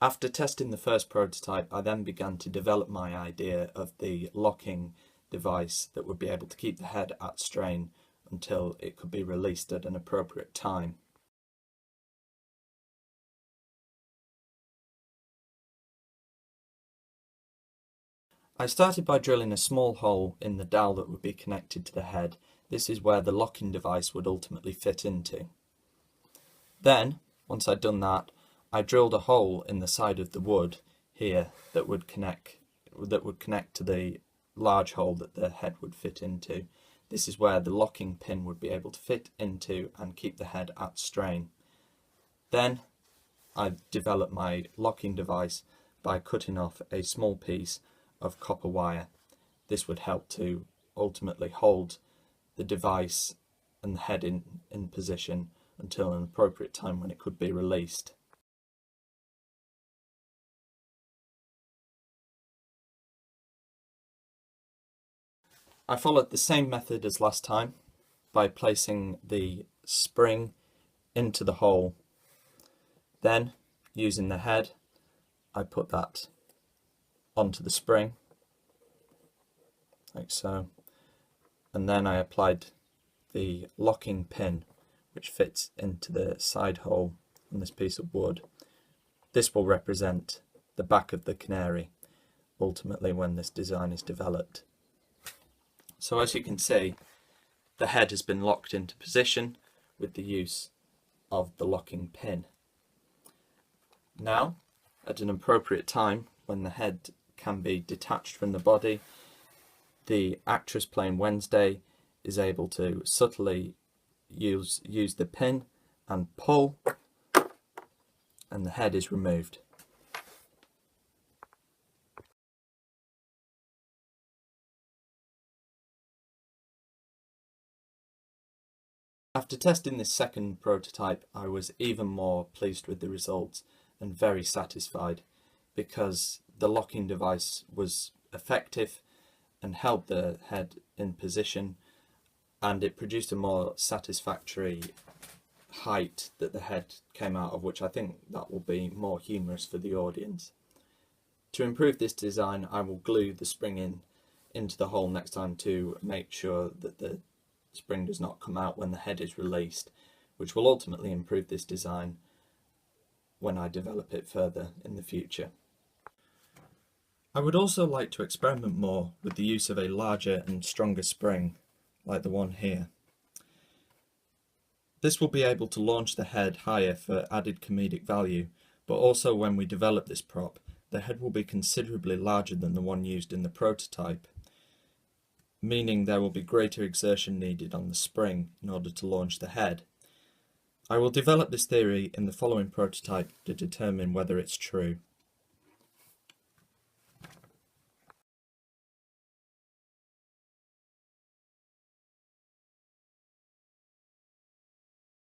After testing the first prototype, I then began to develop my idea of the locking device that would be able to keep the head at strain until it could be released at an appropriate time. I started by drilling a small hole in the dowel that would be connected to the head. This is where the locking device would ultimately fit into. Then, once I'd done that, I drilled a hole in the side of the wood here that would connect to the large hole that the head would fit into. This is where the locking pin would be able to fit into and keep the head at strain. Then I developed my locking device by cutting off a small piece of copper wire. This would help to ultimately hold the device and the head in position until an appropriate time when it could be released. I followed the same method as last time by placing the spring into the hole. Then, using the head, I put that onto the spring, like so, and then I applied the locking pin which fits into the side hole on this piece of wood. This will represent the back of the Canary, ultimately when this design is developed. So as you can see, the head has been locked into position with the use of the locking pin. Now, at an appropriate time, when the head can be detached from the body, the actress playing Wednesday is able to subtly use the pin and pull, and the head is removed. After testing this second prototype, I was even more pleased with the results and very satisfied, because the locking device was effective and held the head in position, and it produced a more satisfactory height that the head came out of, which I think that will be more humorous for the audience. To improve this design, I will glue the spring into the hole next time to make sure that the spring does not come out when the head is released, which will ultimately improve this design when I develop it further in the future. I would also like to experiment more with the use of a larger and stronger spring, like the one here. This will be able to launch the head higher for added comedic value, but also when we develop this prop, the head will be considerably larger than the one used in the prototype, meaning there will be greater exertion needed on the spring in order to launch the head. I will develop this theory in the following prototype to determine whether it's true.